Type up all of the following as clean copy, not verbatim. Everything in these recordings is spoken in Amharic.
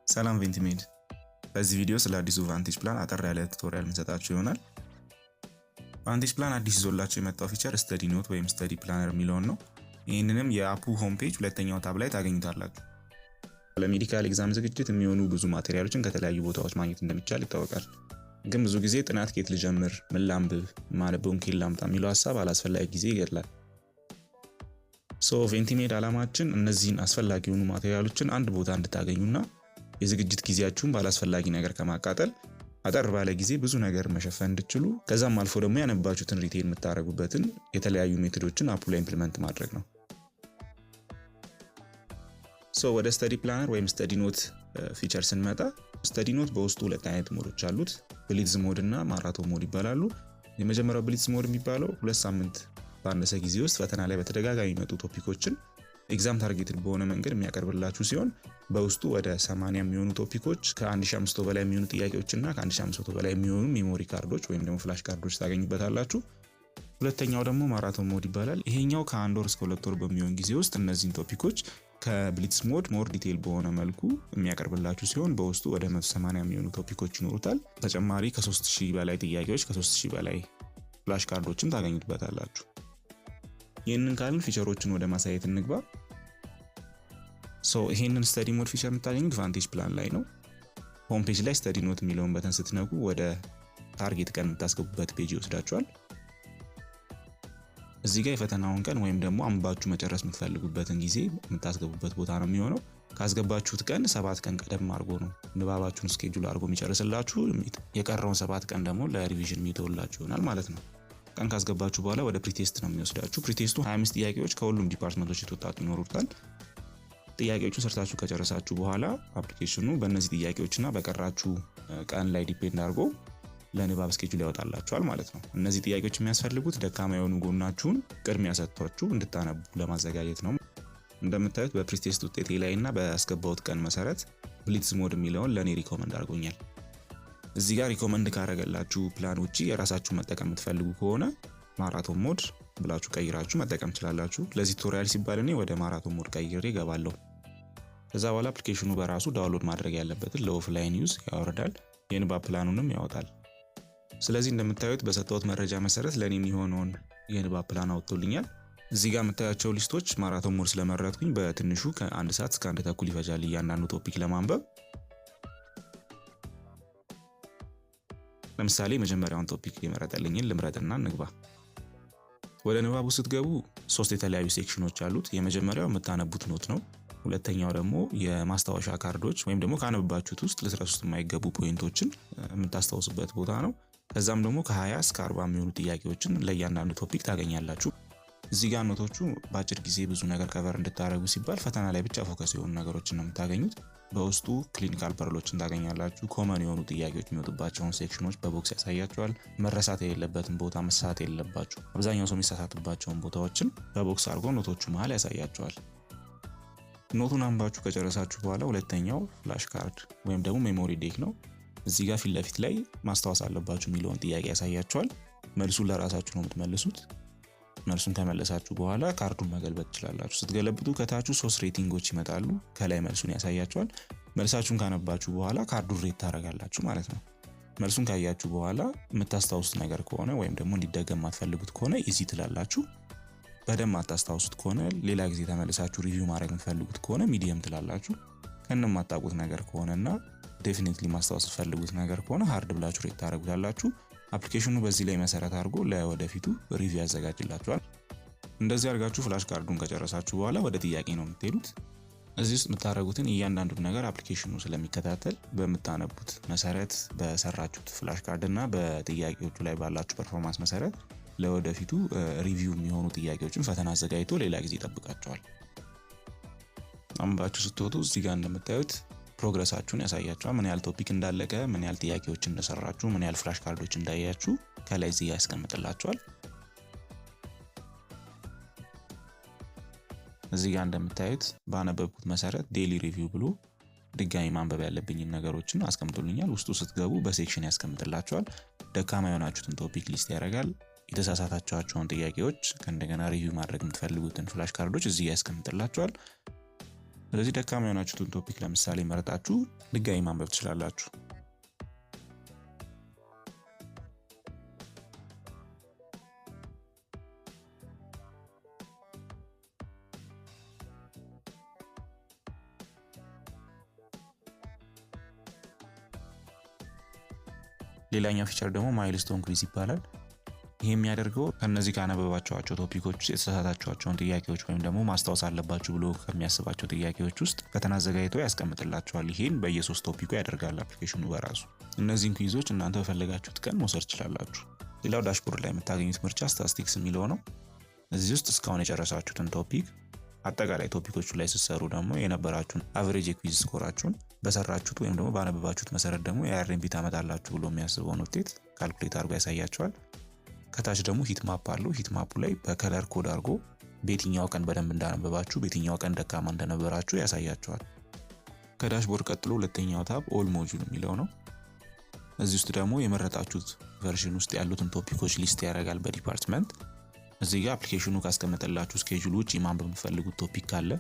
ሰላም ቬንቲሜድ በዚህ ቪዲዮ ስለ አዲሱ ቫንቴጅ ፕላን አጠር ያለ ቱቶሪያል እንሰጣችሁ ይሆናል። ቫንቴጅ ፕላን አዲስ ይዞላችሁ የመጣው ፊቸር ስተዲ ኖት ወይም ስተዲ ፕላነር የሚለውን ነው። ይህንንም የአፑ ሆም ፔጅ ሁለተኛው ታብ ላይ ታገኙታላችሁ። ለሜዲካል ኤግዛም ዝግጅት የሚሆኑ ብዙ ማቴሪያሎችን ከተለያዩ ቦታዎች ማግኘት እንደሚቻል ይታወቃል። ግን ብዙ ጊዜ ጥናት ከየት ልጀምር፣ ምን ላንብብ፣ ማነበውን ከየት ላምጣ የሚለው ሀሳብ አላስፈላጊ ጊዜ ይገድላል። ቬንቲሜድ አላማችን እነዚህን አስፈላጊ የሆኑ ማቴሪያሎችን አንድ ቦታ እንድታገኙና የዝግጅት ጊዜያችሁን ባላስፈላጊ ነገር ከማቃጠል አጠር ባለ ጊዜ ብዙ ነገር መሸፈን እንድትችሉ ከዛም አልፎ ደግሞ ያነባችሁትን ሪቴን የምታደርጉበትን የተለያዩ ሜቶዶችን አፑ ላይ ኢምፕሊመንት ማድረግ ነው። ወደ ስተዲ ፕላነር ወይም ስተዲ ኖት ፊቸር ስንመጣ ስተዲ ኖት በውስጡ ሁለት አይነት ሞዶች አሉት። ብሊትዝ ሞድ እና ማራቶን ሞድ ይባላሉ። የመጀመሪያው ብሊትዝ ሞድ የሚባለው 2 ሳምንት ባነሰ ጊዜ ውስጥ ፈተና ላይ በተደጋጋሚ የሚመጡ ቶፒኮችን ኤግዛም ታርጌትድ በሆነ መንገድ የሚያቀርብላችሁ ሲሆን በውስጡ ወደ 80 የሚሆኑ ቶፒኮች ከ1500 በላይ የሚሆኑ ጥያቄዎችና ከ1500 በላይ የሚሆኑ ሜሞሪ ካርዶች ወይም ደግሞ ፍላሽ ካርዶች ታገኙበታላችሁ። ሁለተኛው ደግሞ ማራቶን ሞድ ይባላል። ይሄኛው ከ1 ወር እስከ 2 ወር በሚሆን ጊዜ ውስጥ እነዚህን ቶፒኮች ከብሊትዝ ሞድ ሞር ዲቴል በሆነ መልኩ የሚያቀርብላችሁ ሲሆን በውስጡ ወደ 180 የሚሆኑ ቶፒኮች ይኖሩታል። ተጨማሪ ከ3000 በላይ ጥያቄዎች ከ3000 በላይ ፍላሽ ካርዶችም ታገኙበታላችሁ። ይህንን ካልን ፊቸሮችን ወደ ማሳየት እንግባ። ይሄንን ስተዲ ሞድ ፊቸር የምታገኙት ቫንቴጅ ፕላን ላይ ነው። ሆም ፔጅ ላይ ስተዲ ኖት የሚለውን በተን ስትነኩ ወደ ታርጌት ቀን የምታስገቡበት ፔጅ ይወስዳችኋል። እዚህ ጋር የፈተናውን ቀን ወይም ደግሞ አንባችሁ መጨረስ የምትፈልጉበትን ጊዜ የምታስገቡበት ቦታ ነው የሚሆነው። ካስገባችሁት ቀን 7 ቀን ቀደም አድርጎ ነው ንባባችሁን ስኬጁል አድርጎ የሚጨርስላችሁ። የቀረውን 7 ቀን ደግሞ ለሪቪዥን የሚተውላችሁ ይሆናል ማለት ነው። ቀን ካስገባችሁ በኋላ ወደ ፕሪቴስት ነው የሚወስዳችሁ። ፕሪቴስቱ 25 ጥያቄዎች ከሁሉም ዲፓርትመንቶች የተወጣጡ ይኖሩታል። ጥያቄዎቹን ሰርታችሁ ከጨረሳችሁ በኋላ አፕሊኬሽኑ በእነዚህ ጥያቄዎችና በቀራችሁ ቀን ላይ ዲፔንድ አድርጎ ለንባብ ስኬጁል ያወጣላችኋል ማለት ነው። እነዚህ ጥያቄዎች የሚያስፈልጉት ደካማ የሆኑ ጎናችሁን ቅድሚያ ሰጥቷችሁ እንድታነቡ ለማዘጋጀት ነው። እንደምታዩት በፕሪቴስት ውጤቴ ላይ እና በአስገባሁት ቀን መሰረት ብሊትዝ ሞድ የሚለውን ለኔ ሪኮመንድ አድርጎኛል። እዚህ ጋር ሪኮመንድ ካደረገላችሁ ፕላን ውጪ የራሳችሁን መጠቀም የምትፈልጉ ከሆነ ማራቶን ሞድ ብላችሁ ቀይራችሁ መጠቀም ትችላላችሁ። ለዚህ ቱቶሪያል ሲባል እኔ ወደ ማራቶን ሞድ ቀይሬ እገባለሁ። ከዛ በኋላ አፕሊኬሽኑ በራሱ ዳውንሎድ ማድረግ ያለበትን ለኦፍላይን ዩዝ ያወርዳል፣ የንባብ ፕላኑንም ያወጣል። ስለዚህ እንደምታዩት በሰጠሁት መረጃ መሰረት ለኔ የሚሆነውን የንባብ ፕላን አውጥቶልኛል። እዚህ ጋር የምታያቸው ሊስቶች ማራቶን ሞድ ስለመረጥኩኝ በትንሹ ከ1 ሰዓት እስከ 1 ተኩል ይፈጃል እያንዳንዱ ቶፒክ ለማንበብ። ለምሳሌ መጀመሪያውን ቶፒክ የመረጠልኝን ልምረጥና እንግባ። ወደ ንባቡ ስትገቡ 3 የተለያዩ ሴክሽኖች አሉት። የመጀመሪያው የምታነቡት ኖት ነው። ሁለተኛው ደግሞ የማስታወሻ ካርዶች ወይም ደግሞ ካነበባችሁት ውስጥ ልትረሱት የማይገቡ ፖይንቶችን የምታስታውሱበት ቦታ ነው። ከዛም ደግሞ ከ20 እስከ 40 የሚሆኑ ጥያቄዎችን ለእያንዳንዱ ቶፒክ ታገኛላችሁ። እዚህ ጋር ኖቶቹ በአጭር ጊዜ ብዙ ነገር ከቨር እንድታደርጉ ሲባል ፈተና ላይ ብቻ ፎከስ የሆኑ ነገሮችን ነው የምታገኙት። በውስጡ ክሊኒካል ፐርሎችን ታገኛላችሁ። ኮመን የሆኑ ጥያቄዎች የሚወጡባቸውን ሴክሽኖች በቦክስ ያሳያቸዋል። መረሳት የሌለበትን ቦታ መሳሳት የሌለባችሁ አብዛኛው ሰው የሚሳሳትባቸውን ቦታዎችን በቦክስ አድርጎ ኖቶቹ መሃል ያሳያቸዋል። ኖቱን አንባችሁ ከጨረሳችሁ በኋላ ሁለተኛው ፍላሽ ካርድ ወይም ደግሞ ሜሞሪ ዴክ ነው። እዚህ ጋር ፊት ለፊት ላይ ማስታወስ አለባችሁ የሚለውን ጥያቄ ያሳያቸዋል። መልሱን ለራሳችሁ ነው የምትመልሱት። መልሱን ከመለሳችሁ በኋላ ካርዱን መገልበጥ ትችላላችሁ። ስትገለብጡ ከታቹ 3 ሬቲንጎች ይመጣሉ። ከላይ መልሱን ያሳያቸዋል። መልሳችሁን ካነባችሁ በኋላ ካርዱን ሬት ታደርጋላችሁ ማለት ነው። መልሱን ካያችሁ በኋላ የምታስታውሱት ነገር ከሆነ ወይም ደግሞ እንዲደገም የማትፈልጉት ከሆነ ኢዚ ትላላችሁ። በደንብ አታስታውሱት ከሆነ ሌላ ጊዜ ተመልሳችሁ ሪቪው ማድረግ የምትፈልጉት ከሆነ ሚዲየም ትላላችሁ። ከነማታውቁት ነገር ከሆነና ዴፊኒትሊ ማስታወስ ፈልጉት ነገር ከሆነ ሃርድ ብላችሁ ሬት ታደርጉታላችሁ። አፕሊኬሽኑ በዚህ ላይ መሰረት አድርጎ ለወደፊቱ ሪቪው ያዘጋጅላችኋል። እንደዚህ አድርጋችሁ ፍላሽ ካርዱን ከጨረሳችሁ በኋላ ወደ ጥያቄ ነው የምትሄዱት። እዚህ ውስጥ የምታደርጉትን እያንዳንዱን ነገር አፕሊኬሽኑ ስለሚከታተል በምታነቡት መሰረት በሰራችሁት ፍላሽ ካርድ እና በጥያቄዎቹ ላይ ባላችሁ ፐርፎርማንስ መሰረት ለወደፊቱ ሪቪው የሚሆኑ ጥያቄዎችን ፈተና አዘጋጅቶ ሌላ ጊዜ ይጠብቃቸዋል። አንባችሁ ስትወጡ እዚህ ጋር እንደምታዩት ፕሮግረሳችሁን ያሳያችኋል። ምን ያህል ቶፒክ እንዳለቀ፣ ምን ያህል ጥያቄዎች እንደሰራችሁ፣ ምን ያህል ፍላሽ ካርዶች እንዳያችሁ ከላይ እዚህ ያስቀምጥላችኋል። እዚህ ጋር እንደምታዩት ባነበብኩት መሰረት ዴይሊ ሪቪው ብሎ ድጋሚ ማንበብ ያለብኝን ነገሮችን አስቀምጦልኛል። ውስጡ ስትገቡ በሴክሽን ያስቀምጥላችኋል። ደካማ የሆናችሁትን ቶፒክ ሊስት ያደርጋል። የተሳሳታችኋቸውን ጥያቄዎች ከእንደገና ሪቪው ማድረግ የምትፈልጉትን ፍላሽ ካርዶች እዚህ ያስቀምጥላችኋል። ስለዚህ ደካማ የሆናችሁትን ቶፒክ ለምሳሌ መረጣችሁ ድጋሚ ማንበብ ትችላላችሁ። ሌላኛው ፊቸር ደግሞ ማይልስቶን ኩዊዝ ይባላል። ይሄ የሚያደርገው ከነዚህ ካነበባችኋቸው ቶፒኮች ውስጥ የተሳሳታችኋቸውን ጥያቄዎች ወይም ደግሞ ማስታወስ አለባችሁ ብሎ ከሚያስባቸው ጥያቄዎች ውስጥ ፈተና አዘጋጅቶ ያስቀምጥላችኋል። ይሄን በየ3 ቶፒኩ ያደርጋል አፕሊኬሽኑ በራሱ። እነዚህን ኩዊዞች እናንተ በፈለጋችሁት ቀን መውሰድ ትችላላችሁ። ሌላው ዳሽቦርድ ላይ የምታገኙት ምርጫ ስታቲስቲክስ የሚለው ነው። እዚህ ውስጥ እስካሁን የጨረሳችሁትን ቶፒክ አጠቃላይ ቶፒኮቹ ላይ ስትሰሩ ደግሞ የነበራችሁን አቨሬጅ የኩዊዝ ስኮራችሁን በሰራችሁት ወይም ደግሞ ባነበባችሁት መሰረት ደግሞ የአርኤምፒ ታመጣላችሁ ብሎ የሚያስበውን ውጤት ካልኩሌት አድርጎ ያሳያችኋል። ከታች ደግሞ ሂት ማፕ አለው። ሂት ማፑ ላይ በከለር ኮድ አድርጎ በየትኛው ቀን በደንብ እንዳነበባችሁ በየትኛው ቀን ደካማ እንደነበራችሁ ያሳያችኋል። ከዳሽቦርድ ቀጥሎ ሁለተኛው ታብ ኦል ሞጁል የሚለው ነው። እዚህ ውስጥ ደግሞ የመረጣችሁት ቨርዥን ውስጥ ያሉትን ቶፒኮች ሊስት ያደርጋል በዲፓርትመንት። እዚህ ጋር አፕሊኬሽኑ ካስቀመጠላችሁ ስኬጁል ውጪ ማንበብ የምትፈልጉት ቶፒክ ካለ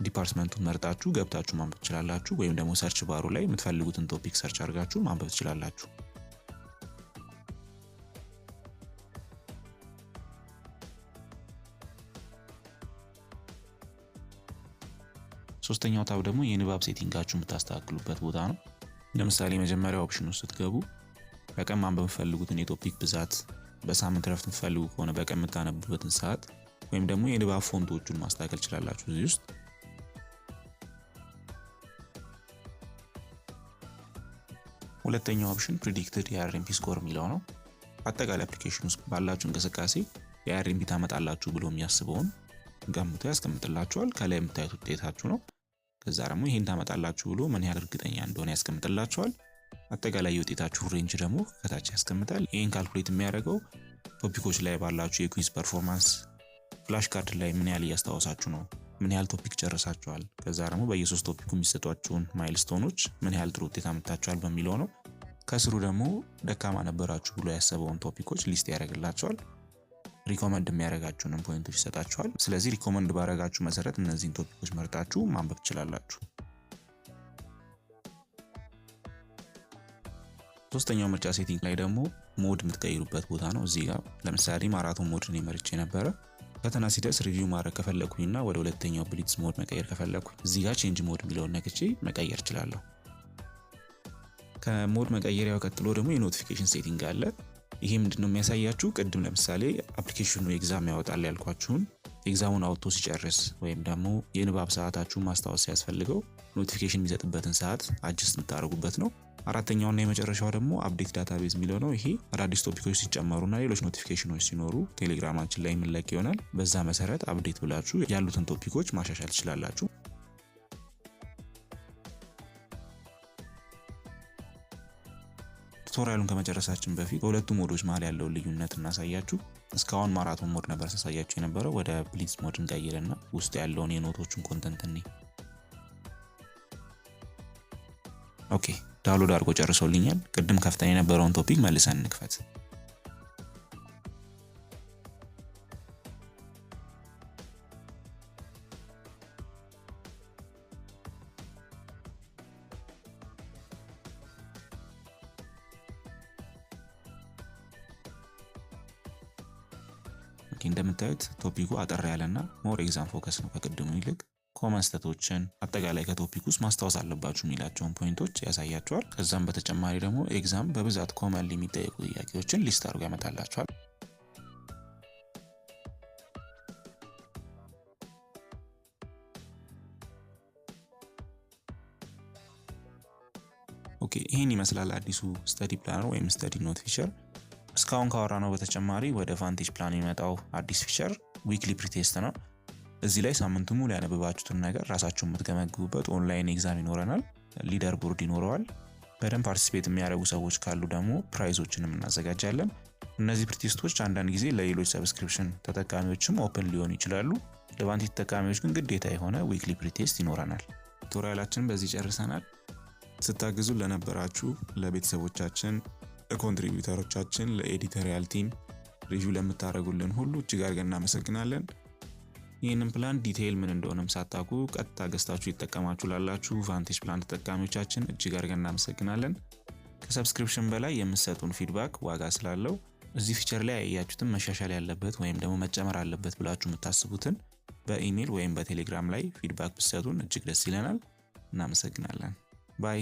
ዲፓርትመንቱን መርጣችሁ ገብታችሁ ማንበብ ትችላላችሁ። ወይም ደግሞ ሰርች ባሩ ላይ የምትፈልጉትን ቶፒክ ሰርች አድርጋችሁ ማንበብ ትችላላችሁ። ሶስተኛው ታብ ደግሞ የንባብ ሴቲንጋችሁ የምታስተካክሉበት ቦታ ነው። ለምሳሌ መጀመሪያው ኦፕሽን ውስጥ ስትገቡ በቀን ማንበብ የምትፈልጉትን የቶፒክ ብዛት፣ በሳምንት ረፍት የምትፈልጉ ከሆነ በቀን የምታነቡበትን ሰዓት ወይም ደግሞ የንባብ ፎንቶቹን ማስተካከል ትችላላችሁ እዚህ ውስጥ። ሁለተኛው ኦፕሽን ፕሪዲክትድ የአርኤምፒ ስኮር የሚለው ነው። አጠቃላይ አፕሊኬሽን ውስጥ ባላችሁ እንቅስቃሴ የአርኤምፒ ታመጣላችሁ ብሎ የሚያስበውን ገምቶ ያስቀምጥላችኋል። ከላይ የምታዩት ውጤታችሁ ነው። ከዛ ደግሞ ይሄን ታመጣላችሁ ብሎ ምን ያህል እርግጠኛ እንደሆነ ያስቀምጥላችኋል። አጠቃላይ የውጤታችሁ ሬንጅ ደግሞ ከታች ያስቀምጣል። ይሄን ካልኩሌት የሚያደርገው ቶፒኮች ላይ ባላችሁ የኩዊዝ ፐርፎርማንስ፣ ፍላሽ ካርድ ላይ ምን ያህል እያስታወሳችሁ ነው፣ ምን ያህል ቶፒክ ጨርሳችኋል፣ ከዛ ደግሞ በየ3 ቶፒኩ የሚሰጧችሁን ማይልስቶኖች ምን ያህል ጥሩ ውጤት አምጥታችኋል በሚለው ነው። ከስሩ ደግሞ ደካማ ነበራችሁ ብሎ ያሰበውን ቶፒኮች ሊስት ያደርግላችኋል። ሪኮመንድ የሚያደርጋችሁንም ፖይንቶች ይሰጣችኋል። ስለዚህ ሪኮመንድ ባደረጋችሁ መሰረት እነዚህን ቶፒኮች መርጣችሁ ማንበብ ትችላላችሁ። ሶስተኛው ምርጫ ሴቲንግ ላይ ደግሞ ሞድ የምትቀይሩበት ቦታ ነው። እዚህ ጋር ለምሳሌ ማራቶን ሞድ ነው መርጬ ነበረ። ፈተና ሲደርስ ሪቪው ማድረግ ከፈለኩኝና ወደ ሁለተኛው ብሊትስ ሞድ መቀየር ከፈለኩኝ እዚህ ጋር ቼንጅ ሞድ የሚለውን ነክቼ መቀየር እችላለሁ። ከሞድ መቀየሪያው ቀጥሎ ደግሞ የኖቲፊኬሽን ሴቲንግ አለ። ይሄ ምንድነው የሚያሳያችሁ? ቅድም ለምሳሌ አፕሊኬሽኑ ኤግዛም ያወጣል ያልኳችሁን ኤግዛሙን አውጥቶ ሲጨርስ ወይም ደግሞ የንባብ ሰዓታችሁን ማስታወስ ሲያስፈልገው ኖቲፊኬሽን የሚሰጥበትን ሰዓት አጅስት የምታደርጉበት ነው። አራተኛውና የመጨረሻው ደግሞ አፕዴት ዳታቤዝ የሚለው ነው። ይሄ አዳዲስ ቶፒኮች ሲጨመሩና ሌሎች ኖቲፊኬሽኖች ሲኖሩ ቴሌግራማችን ላይ የምንለቅ ይሆናል። በዛ መሰረት አፕዴት ብላችሁ ያሉትን ቶፒኮች ማሻሻል ትችላላችሁ። ቱቶሪያሉን ከመጨረሳችን በፊት በሁለቱ ሞዶች መሃል ያለውን ልዩነት እናሳያችሁ። እስካሁን ማራቶን ሞድ ነበር ሳሳያችሁ የነበረው። ወደ ብሊትስ ሞድ እንቀይርና ውስጥ ያለውን የኖቶቹን ኮንተንት እኔ ኦኬ ዳውንሎድ አድርጎ ጨርሶልኛል። ቅድም ከፍተን የነበረውን ቶፒክ መልሰን እንክፈት። እንደምታዩት ቶፒኩ አጠር ያለና ሞር ኤግዛም ፎከስ ነው ከቅድሙ ይልቅ። ኮመን ስህተቶችን አጠቃላይ ከቶፒክ ውስጥ ማስታወስ አለባችሁ የሚላቸውን ፖይንቶች ያሳያችኋል። ከዛም በተጨማሪ ደግሞ ኤግዛም በብዛት ኮመንሊ የሚጠየቁ ጥያቄዎችን ሊስት አድርጎ ያመጣላችኋል። ኦኬ ይሄን ይመስላል አዲሱ ስተዲ ፕላነር ወይም ስተዲ ኖት ፊቸር። እስካሁን ካወራነው በተጨማሪ ወደ ቫንቴጅ ፕላን የሚመጣው አዲስ ፊቸር ዊክሊ ፕሪቴስት ነው። እዚህ ላይ ሳምንቱ ሙሉ ያነበባችሁትን ነገር ራሳችሁን የምትገመግቡበት ኦንላይን ኤግዛም ይኖረናል። ሊደር ቦርድ ይኖረዋል። በደንብ ፓርቲሲፔት የሚያደርጉ ሰዎች ካሉ ደግሞ ፕራይዞችንም እናዘጋጃለን። እነዚህ ፕሪቴስቶች አንዳንድ ጊዜ ለሌሎች ሰብስክሪፕሽን ተጠቃሚዎችም ኦፕን ሊሆኑ ይችላሉ። ለቫንቴጅ ተጠቃሚዎች ግን ግዴታ የሆነ ዊክሊ ፕሪቴስት ይኖረናል። ቱቶሪያላችንን በዚህ ጨርሰናል። ስታግዙ ለነበራችሁ ለቤተሰቦቻችን፣ ለኮንትሪቢዩተሮቻችን፣ ለኤዲቶሪያል ቲም ሪቪው ለምታደርጉልን ሁሉ እጅግ አድርገን እናመሰግናለን። ይህንን ፕላን ዲቴይል ምን እንደሆነም ሳታውቁ ቀጥታ ገዝታችሁ ይጠቀማችሁ ላላችሁ ቫንቴጅ ፕላን ተጠቃሚዎቻችን እጅግ አድርገን እናመሰግናለን። ከሰብስክሪፕሽን በላይ የምትሰጡን ፊድባክ ዋጋ ስላለው እዚህ ፊቸር ላይ ያያችሁትን መሻሻል ያለበት ወይም ደግሞ መጨመር አለበት ብላችሁ የምታስቡትን በኢሜል ወይም በቴሌግራም ላይ ፊድባክ ብትሰጡን እጅግ ደስ ይለናል። እናመሰግናለን። ባይ